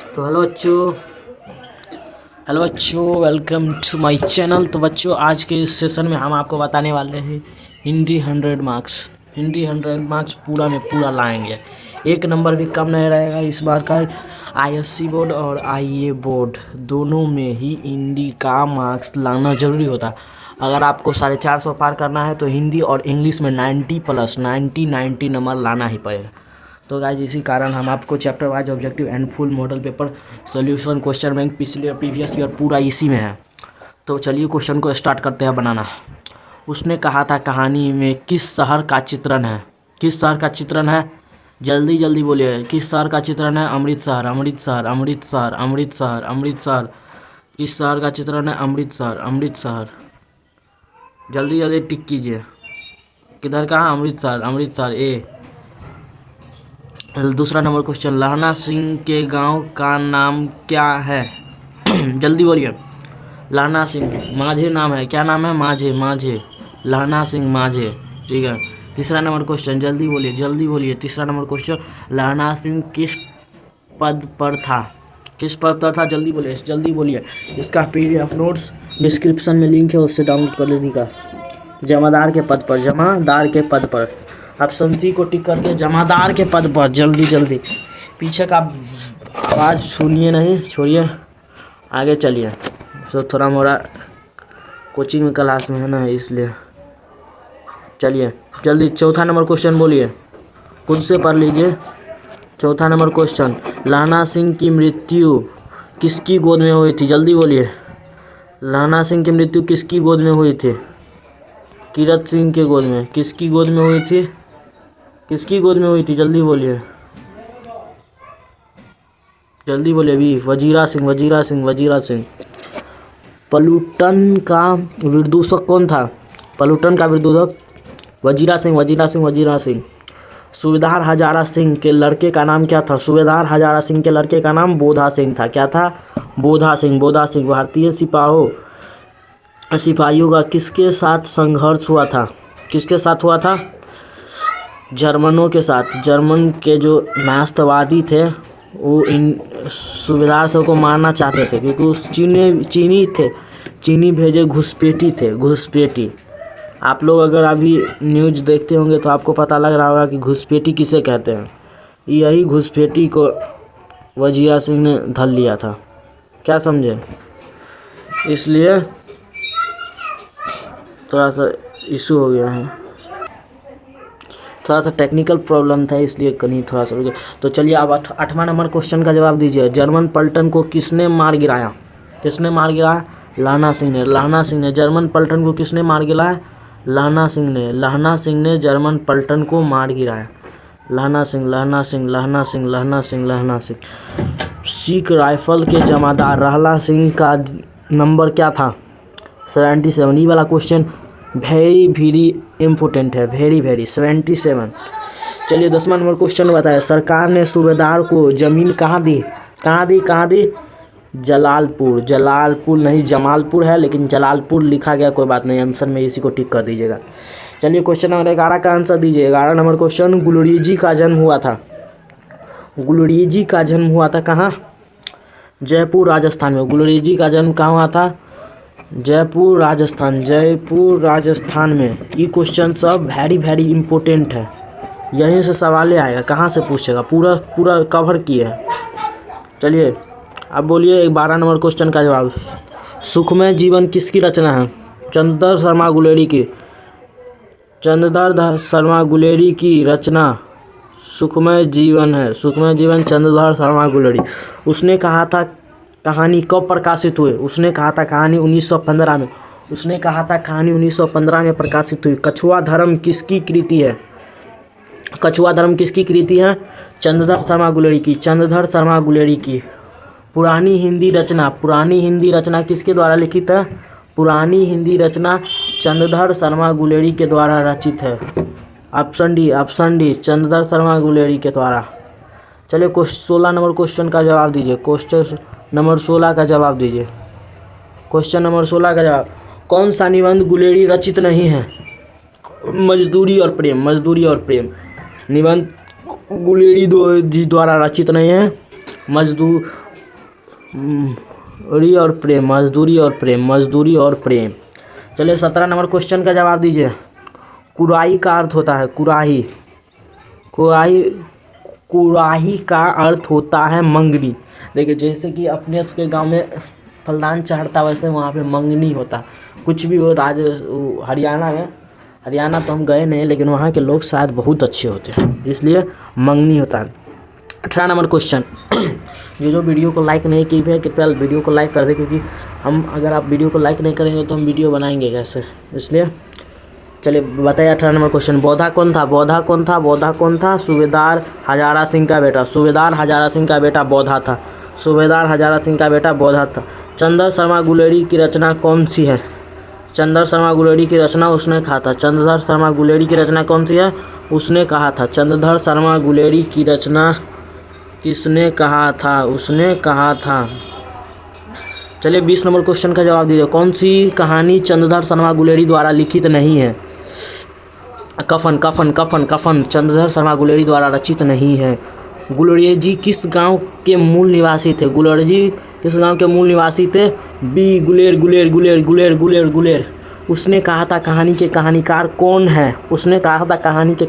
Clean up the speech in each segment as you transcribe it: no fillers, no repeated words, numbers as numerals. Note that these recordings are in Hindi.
तो हेलो बच्चों, वेलकम टू माय चैनल। तो बच्चों, आज के इस सेशन में हम आपको बताने वाले हैं हिंदी 100 मार्क्स पूरा में पूरा लाएंगे। एक नंबर भी कम नहीं रहेगा इस बार का। आईएससी बोर्ड और आईए बोर्ड दोनों में ही हिंदी का मार्क्स लाना ज़रूरी होता। अगर आपको 450 पार करना है तो हिंदी और इंग्लिश में 90 प्लस 90 नंबर लाना ही पड़ेगा। तो गाइज, इसी कारण हम आपको chapter wise objective and full model paper solution question bank पिछले प्रीवियस ईयर पूरा इसी में है। तो चलिए क्वेश्चन को स्टार्ट करते हैं बनाना। उसने कहा था कहानी में किस शहर का चित्रण है? किस शहर का चित्रण है? जल्दी जल्दी बोलिए। किस शहर का चित्रण है? अमृतसर। किस शहर का चित्रण है? अमृतसर। जल्दी जल्दी टिक कीजिए। किधर का? अमृतसर। ए। दूसरा नंबर क्वेश्चन, लहना सिंह के गांव का नाम क्या है? जल्दी बोलिए। लहना सिंह माझे नाम है। क्या नाम है? माझे। लहना सिंह माझे। ठीक है। तीसरा नंबर क्वेश्चन, जल्दी बोलिए। तीसरा नंबर क्वेश्चन, लहना सिंह किस पद पर था? जल्दी बोलिए। इसका PDF नोट्स डिस्क्रिप्शन में लिंक है, उससे डाउनलोड कर लीजिएगा। जमादार के पद पर। ऑप्शन सी को टिक करके जमादार के पद पर। जल्दी पीछे का आवाज़ सुनिए नहीं, छोड़िए, आगे चलिए। सो थोड़ा मोड़ा कोचिंग में क्लास में है ना, इसलिए चलिए जल्दी। चौथा नंबर क्वेश्चन बोलिए, खुद से पढ़ लीजिए। चौथा नंबर क्वेश्चन, लहना सिंह की मृत्यु किसकी गोद में हुई थी? जल्दी बोलिए। लहना सिंह की मृत्यु किसकी गोद में हुई थी? कीरत सिंह के गोद में। किसकी गोद में हुई थी? जल्दी बोलिए भी। वजीरा सिंह। पलूटन का विदूषक कौन था? वजीरा सिंह। सूबेदार हजारा सिंह के लड़के का नाम क्या था? बोधा सिंह था। क्या था? बोधा सिंह। भारतीय सिपाहियों का किसके साथ संघर्ष हुआ था? जर्मनों के साथ। जर्मन के जो नास्तिकवादी थे वो इन सूबेदार सब को मारना चाहते थे, क्योंकि उस चीनी भेजे घुसपैठी। आप लोग अगर अभी न्यूज़ देखते होंगे तो आपको पता लग रहा होगा कि घुसपैठी किसे कहते हैं। यही घुसपैठी को वजीरा सिंह ने धर लिया था। क्या समझे? इसलिए थोड़ा सा इशू हो गया है, थोड़ा सा टेक्निकल प्रॉब्लम था, इसलिए कहीं थोड़ा सा रुक गया। तो चलिए अब 8वां नंबर क्वेश्चन का जवाब दीजिए। जर्मन पलटन को किसने मार गिराया? लहना सिंह ने। जर्मन पलटन को किसने मार गिराया? लहना सिंह ने जर्मन पलटन को मार गिराया। लहना सिंह। सिख राइफल के जमादार लहना सिंह का नंबर क्या था? 77। ये वाला क्वेश्चन वेरी इम्पोर्टेंट है, वेरी 77। चलिए 10वां नंबर क्वेश्चन बताए। सरकार ने सूबेदार को जमीन कहाँ दी? जलालपुर नहीं, जमालपुर है, लेकिन जलालपुर लिखा गया, कोई बात नहीं, आंसर में इसी को टिक कर दीजिएगा। चलिए क्वेश्चन नंबर 11 का आंसर दीजिए। 11 नंबर क्वेश्चन, गुलरीजी का जन्म हुआ था कहाँ? जयपुर राजस्थान में। गुलरीजी का जन्म कहाँ हुआ था? जयपुर राजस्थान में। ये क्वेश्चन सब वेरी इम्पोर्टेंट है, यहीं से सवाल आएगा, कहाँ से पूछेगा, पूरा कवर किए है। चलिए अब बोलिए 12 नंबर क्वेश्चन का जवाब। सुखमय जीवन किसकी रचना है? चंद्रधर शर्मा गुलेरी की रचना सुखमय जीवन है। चंद्रधर शर्मा गुलेरी। उसने कहा था कहानी कब प्रकाशित हुई? उसने कहा था कहानी 1915 में प्रकाशित हुई। कछुआ धर्म किसकी कृति है? चंद्रधर शर्मा गुलेरी की। पुरानी हिंदी रचना किसके द्वारा लिखित है? चंद्रधर शर्मा गुलेरी के द्वारा रचित है। ऑप्शन डी चंद्रधर शर्मा गुलेरी के द्वारा। चलिए 16 नंबर क्वेश्चन का जवाब दीजिए। क्वेश्चन नंबर 16 का जवाब दीजिए। कौन सा निबंध गुलेरी रचित नहीं है? मजदूरी और प्रेम निबंध गुलेरी जी द्वारा रचित नहीं है। मजदूरी और प्रेम, मजदूरी और प्रेम, मजदूरी और प्रेम। चलिए 17 नंबर क्वेश्चन का जवाब दीजिए। कुराही का अर्थ होता है कुराही, कुराही, कुराही का अर्थ होता है मंगनी। देखिए जैसे कि अपने उसके गांव में फलदान चढ़ता वैसे वहाँ पे मंगनी होता। कुछ भी हो हरियाणा में, हरियाणा तो हम गए नहीं लेकिन वहाँ के लोग शायद बहुत अच्छे होते हैं इसलिए मंगनी होता है। 18 नंबर क्वेश्चन। जो वीडियो को लाइक नहीं की है कृपया वीडियो को लाइक कर दे, क्योंकि हम अगर आप वीडियो को लाइक नहीं करेंगे तो हम वीडियो बनाएंगे कैसे, इसलिए चलिए बताइए 18 नंबर क्वेश्चन। बौद्धा कौन था? बौद्धा कौन था? बौद्धा कौन था? सूबेदार हजारा सिंह का बेटा, सूबेदार हजारा सिंह का बेटा बौद्धा था, सूबेदार हजारा सिंह का बेटा बौद्धा था। चंद्र शर्मा गुलेरी की रचना कौन सी है? चंद्र शर्मा गुलेरी की रचना उसने कहा था। चंद्रधर शर्मा गुलेरी की रचना कौन सी है? उसने कहा था। चंद्रधर शर्मा गुलेरी की रचना किसने कहा था? उसने कहा था। चलिए 20 नंबर क्वेश्चन का जवाब दीजिए। कौन सी कहानी चंद्रधर शर्मा गुलेरी द्वारा लिखित नहीं है? कफन, कफन, कफन, कफन चंद्रधर शर्मा गुलेरी द्वारा रचित नहीं है। गुलेरिया जी किस गांव के मूल निवासी थे? गुलेरिया जी किस गांव के मूल निवासी थे? बी गुलेर, गुलेर, गुलेर, गुलेर, गुलेर, गुलेर। उसने कहा था कहानी के कहानीकार कौन है? उसने कहा था कहानी के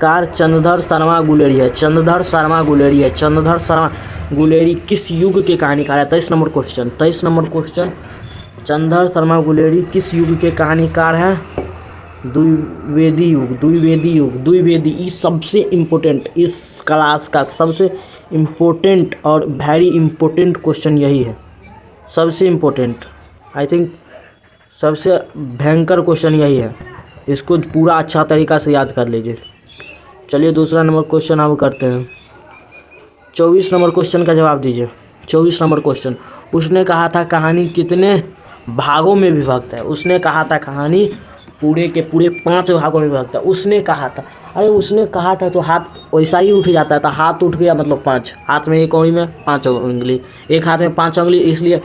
कार चंद्रधर शर्मा गुलेरी है। चंद्रधर शर्मा गुलेरी है। चंद्रधर शर्मा गुलेरी किस युग के कहानीकार है? 23 number question. 23 number question. Chandradhar Sharma Guleri किस युग के कहानीकार है? द्विवेदी युग, द्विवेदी युग, द्विवेदी। ये सबसे इम्पोर्टेंट, इस क्लास का सबसे इम्पोर्टेंट और वेरी इम्पोर्टेंट क्वेश्चन यही है। सबसे इम्पोर्टेंट, आई थिंक सबसे भयंकर क्वेश्चन यही है। इसको पूरा अच्छा तरीक़ा से याद कर लीजिए। चलिए दूसरा नंबर क्वेश्चन हम करते हैं। 24 नंबर क्वेश्चन का जवाब दीजिए। 24 नंबर क्वेश्चन। उसने कहा था कहानी कितने भागों में विभक्त है? उसने कहा था कहानी पूरे के पूरे 5 भागों में विभक्त है। उसने कहा था, अरे उसने कहा था तो हाथ वैसा ही उठ जाता था। हाथ उठ गया मतलब 5, हाथ में एक उंगली में 5 उंगली, एक हाथ में 5 उंगली, इसलिए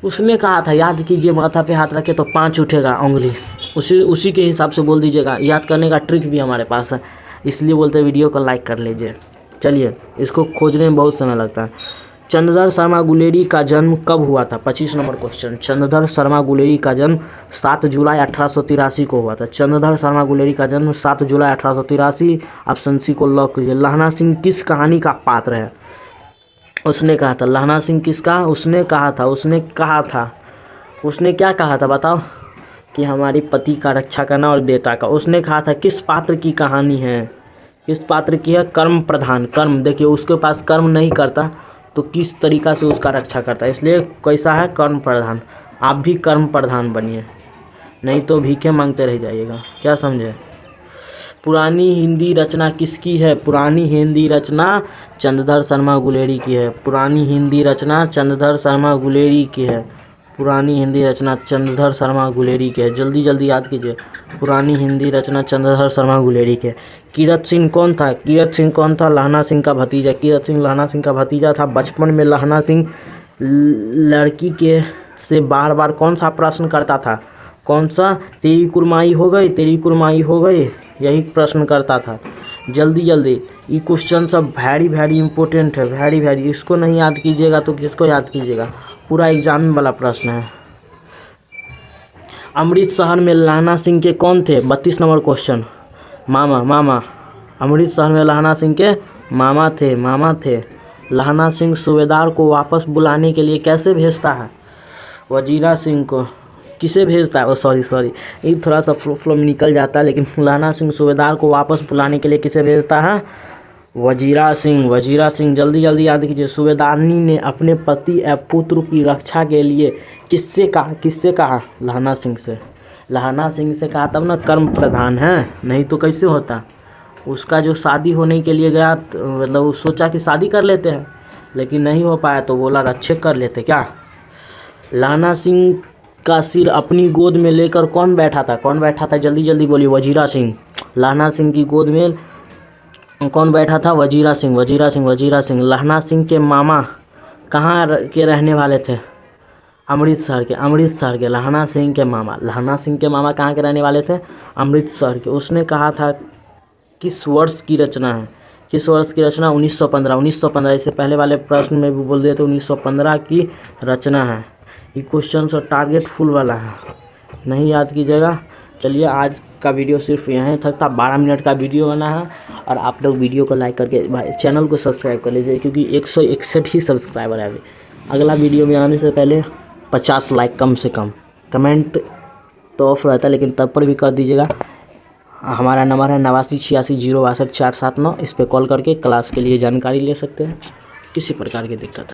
उसने कहा था। याद कीजिए, माथा पे हाथ रखे तो 5 उठेगा उंगली, उसी के हिसाब से बोल दीजिएगा। याद करने का ट्रिक भी हमारे पास है, इसलिए बोलते वीडियो को लाइक कर लीजिए। चलिए इसको खोजने में बहुत समय लगता है। चंद्रधर शर्मा गुलेरी का जन्म कब हुआ था? 25 नंबर क्वेश्चन। चंद्रधर शर्मा गुलेरी का जन्म 7 जुलाई 1883 को हुआ था। चंद्रधर शर्मा गुलेरी का जन्म 7 जुलाई 1883। ऑप्शन सी को लॉक कीजिए। लहना सिंह किस कहानी का पात्र है? उसने कहा था। लहना सिंह किसका? उसने कहा था। उसने कहा था। उसने क्या कहा था बताओ? कि हमारी पति का रक्षा करना और बेटा का। उसने कहा था। किस पात्र की कहानी है? किस पात्र की है? कर्म प्रधान। कर्म, देखिए उसके पास कर्म नहीं करता तो किस तरीक़ा से उसका रक्षा करता है, इसलिए कैसा है? कर्म प्रधान। आप भी कर्म प्रधान बनिए, नहीं तो भीखे मांगते रह जाइएगा। क्या समझे? पुरानी हिंदी रचना किसकी है? पुरानी हिंदी रचना चंद्रधर शर्मा गुलेरी की है। पुरानी हिंदी रचना चंद्रधर शर्मा गुलेरी की है। पुरानी हिंदी रचना चंद्रधर शर्मा गुलेरी की है। जल्दी जल्दी याद कीजिए। पुरानी हिंदी रचना चंद्रधर शर्मा गुलेरी के। कीरत सिंह कौन था? कीरत सिंह कौन था? लहना सिंह का भतीजा। कीरत सिंह लहना सिंह का भतीजा था। बचपन में लहना सिंह लड़की के से बार बार कौन सा प्रश्न करता था? कौन सा? तेरी कुरमाई हो गई, तेरी कुरमाई हो गई, यही प्रश्न करता था। जल्दी जल्दी, ये क्वेश्चन सब वेरी वेरी इंपॉर्टेंट है, वेरी वेरी। इसको नहीं याद कीजिएगा तो किसको याद कीजिएगा? पूरा एग्जाम वाला प्रश्न है। अमृतसर में लहना सिंह के कौन थे? 32 नंबर क्वेश्चन। मामा, मामा। अमृतसर में लहना सिंह के मामा थे, मामा थे। लहना सिंह सूबेदार को वापस बुलाने के लिए कैसे भेजता है? वजीरा सिंह को। किसे भेजता है? ओ सॉरी, ये थोड़ा सा फ्लो में निकल जाता है, लेकिन लहना सिंह सूबेदार को वापस बुलाने के लिए किसे भेजता है? वजीरा सिंह। वजीरा सिंह। जल्दी जल्दी याद कीजिए। सूबेदारनी ने अपने पति एवं पुत्र की रक्षा के लिए किससे कहा? किससे कहा? लहना सिंह से। लहना सिंह से कहा, तब ना कर्म प्रधान है, नहीं तो कैसे होता? उसका जो शादी होने के लिए गया मतलब वो सोचा कि शादी कर लेते हैं, लेकिन नहीं हो पाया तो बोला रक्षे कर लेते क्या। लहना सिंह का सिर अपनी गोद में लेकर कौन बैठा था? कौन बैठा था? जल्दी जल्दी बोलिए। वजीरा सिंह। लहना सिंह की गोद में कौन बैठा था? वजीरा सिंह। वजीरा सिंह। वजीरा सिंह। लहना सिंह के मामा कहाँ के रहने वाले थे? अमृतसर के। अमृतसर के। लहना सिंह के मामा। लहना सिंह के मामा कहाँ के रहने वाले थे? अमृतसर के। उसने कहा था किस वर्ष की रचना है? किस वर्ष की रचना? 1915। 1915 इससे पहले वाले प्रश्न में भी बोल दिए थे 1915 की रचना है। ये क्वेश्चन और टारगेट फुल वाला है, नहीं याद कीजिएगा। चलिए आज का वीडियो सिर्फ यहाँ तक था। 12 मिनट का वीडियो बना है और आप लोग वीडियो को लाइक करके भाई चैनल को सब्सक्राइब कर लीजिए, क्योंकि 161 ही सब्सक्राइबर है अभी। अगला वीडियो में आने से पहले 50 लाइक कम से कम। कमेंट तो ऑफ रहता है लेकिन तब पर भी कर दीजिएगा। हमारा नंबर है 8986062479। इस पर कॉल करके क्लास के लिए जानकारी ले सकते हैं, किसी प्रकार की दिक्कत है।